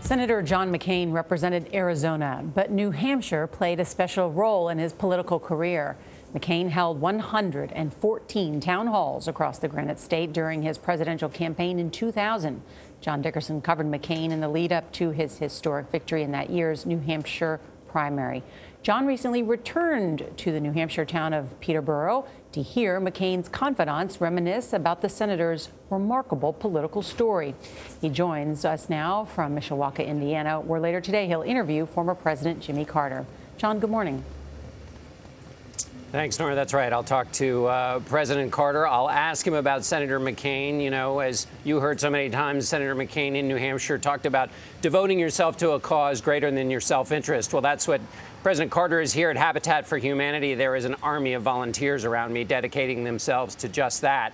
Senator John McCain represented Arizona, but New Hampshire played a special role in his political career. McCain held 114 town halls across the Granite State during his presidential campaign in 2000. John Dickerson covered McCain in the lead up to his historic victory in that year's New Hampshire primary. John recently returned to the New Hampshire town of Peterborough to hear McCain's confidantes reminisce about the senator's remarkable political story. He joins us now from Mishawaka, Indiana, where later today he'll interview former President Jimmy Carter. John, good morning. Thanks, Norah. That's right. I'll talk to President Carter. I'll ask him about Senator McCain. You know, as you heard so many times, Senator McCain in New Hampshire talked about devoting yourself to a cause greater than your self-interest. Well, that's what President Carter is here at Habitat for Humanity. There is an army of volunteers around me dedicating themselves to just that.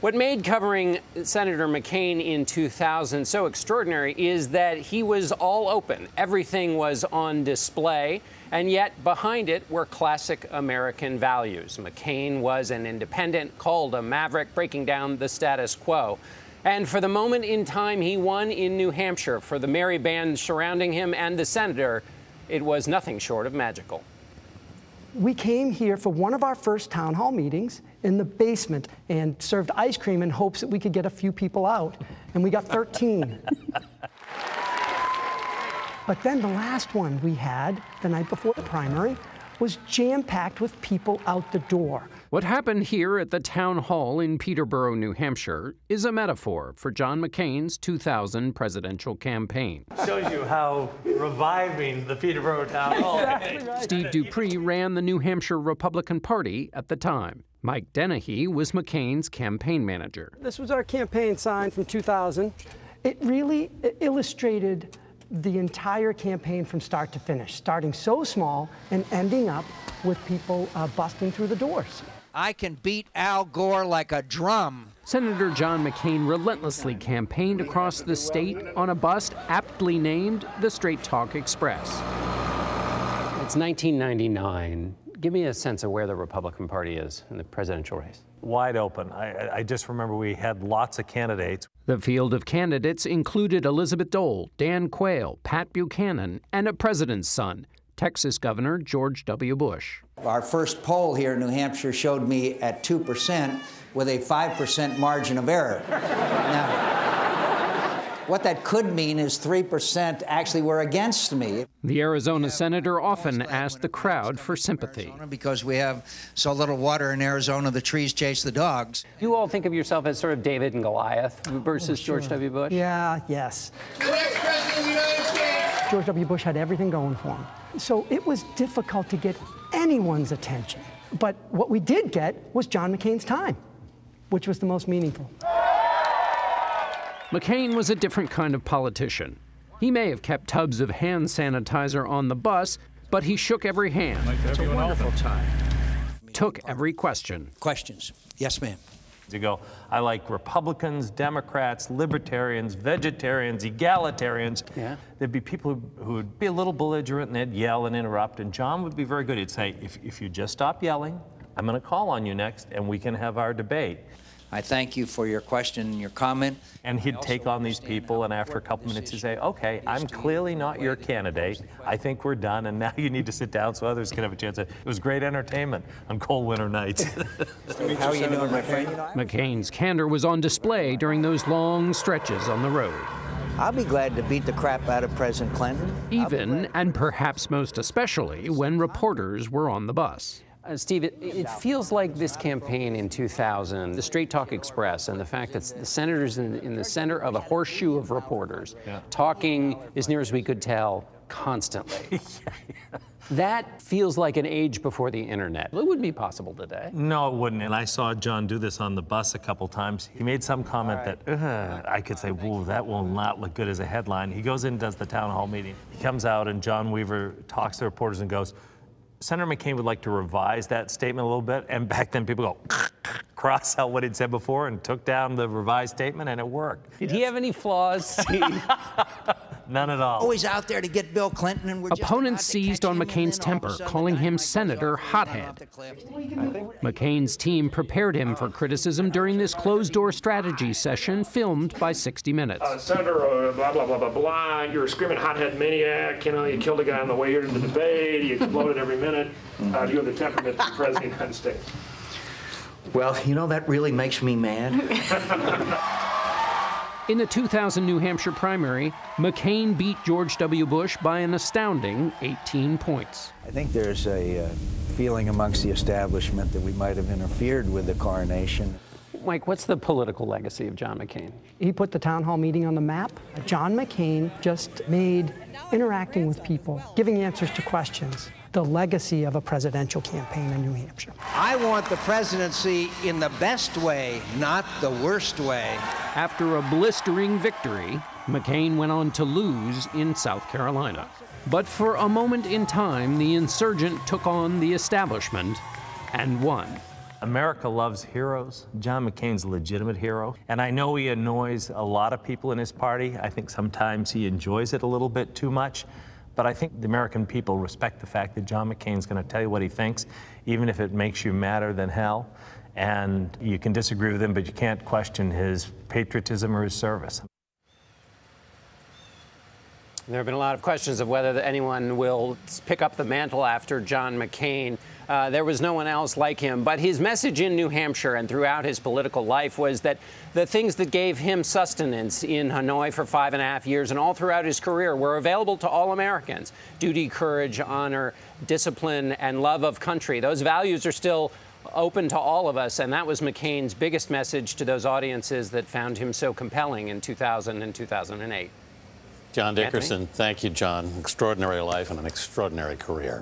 What made covering Senator McCain in 2000 so extraordinary is that he was all open. Everything was on display, and yet behind it were classic American values. McCain was an independent, called a maverick, breaking down the status quo. And for the moment in time he won in New Hampshire, for the merry band surrounding him and the senator, it was nothing short of magical. We came here for one of our first town hall meetings in the basement and served ice cream in hopes that we could get a few people out, and we got 13. But then the last one we had the night before the primary was jam-packed with people out the door. What happened here at the town hall in Peterborough, New Hampshire, is a metaphor for John McCain's 2000 presidential campaign. Shows you how reviving the Peterborough town hall is. Exactly right. Steve Dupree ran the New Hampshire Republican Party at the time. Mike Dennehy was McCain's campaign manager. This was our campaign sign from 2000. It really illustrated the entire campaign from start to finish, starting so small and ending up with people busting through the doors. I can beat Al Gore like a drum. Senator John McCain relentlessly campaigned across the state on a bus aptly named the Straight Talk Express. It's 1999. Give me a sense of where the Republican Party is in the presidential race. Wide open. I just remember we had lots of candidates. The field of candidates included Elizabeth Dole, Dan Quayle, Pat Buchanan, and a president's son, Texas Governor George W. Bush. Our first poll here in New Hampshire showed me at 2% with a 5% margin of error. Now, what that could mean is 3% actually were against me. The Arizona senator often asked the crowd for sympathy. Because we have so little water in Arizona, the trees chase the dogs. You all think of yourself as sort of David and Goliath versus George W. Bush? Yeah, yes. The next president of the United States. George W. Bush had everything going for him. So it was difficult to get anyone's attention. But what we did get was John McCain's time, which was the most meaningful. McCain was a different kind of politician. He may have kept tubs of hand sanitizer on the bus, but he shook every hand. It's a wonderful time. Took every question. Questions? Yes, ma'am. You go, I like Republicans, Democrats, Libertarians, Vegetarians, Egalitarians. Yeah. There'd be people who would be a little belligerent and they'd yell and interrupt, and John would be very good. He'd say, if you just stop yelling, I'm going to call on you next and we can have our debate. I thank you for your question and your comment. And he'd take on these people, and after a couple minutes he'd say, okay, I'm clearly not your candidate. I think we're done, and now you need to sit down so others can have a chance. It was great entertainment on cold winter nights. How are you doing, my friend? McCain's candor was on display during those long stretches on the road. I'll be glad to beat the crap out of President Clinton. Even, and perhaps most especially, when reporters were on the bus. Steve, it feels like this campaign in 2000, the Straight Talk Express, and the fact that the senators in the center of a horseshoe of reporters, talking, as near as we could tell, constantly. That feels like an age before the internet. It wouldn't be possible today. No, it wouldn't. And I saw John do this on the bus a couple times. He made some comment that I could say, whoa, that will not look good as a headline. He goes in and does the town hall meeting. He comes out and John Weaver talks to reporters and goes, Senator McCain would like to revise that statement a little bit, and back then people go cross out what he'd said before and took down the revised statement, and it worked. Did he have any flaws? None at all. Always out there to get Bill Clinton, and we're just Opponents about to seized catch on him, and McCain's then all of a temper, sudden calling the him dynamite goes Senator off and he's Hothead. off the cliff. McCain's team prepared him for criticism during this closed-door strategy session filmed by 60 Minutes. Senator, blah, blah, blah, blah, blah, you're a screaming hothead maniac, you killed a guy on the way here to the debate, you exploded every minute. Do you have the temperament to be president of the United States? Well, that really makes me mad. In the 2000 New Hampshire primary, McCain beat George W. Bush by an astounding 18 points. I think there's a feeling amongst the establishment that we might have interfered with the coronation. Mike, what's the political legacy of John McCain? He put the town hall meeting on the map. John McCain just made interacting with people, giving answers to questions, the legacy of a presidential campaign in New Hampshire. I want the presidency in the best way, not the worst way. After a blistering victory, McCain went on to lose in South Carolina. But for a moment in time, the insurgent took on the establishment and won. America loves heroes. John McCain's a legitimate hero. And I know he annoys a lot of people in his party. I think sometimes he enjoys it a little bit too much. But I think the American people respect the fact that John McCain's going to tell you what he thinks, even if it makes you madder than hell. And you can disagree with him, but you can't question his patriotism or his service. There have been a lot of questions of whether anyone will pick up the mantle after John McCain. There was no one else like him. But his message in New Hampshire and throughout his political life was that the things that gave him sustenance in Hanoi for 5.5 years and all throughout his career were available to all Americans. Duty, courage, honor, discipline, and love of country. Those values are still open to all of us, and that was McCain's biggest message to those audiences that found him so compelling in 2000 and 2008. John Dickerson, thank you, John. Extraordinary life and an extraordinary career.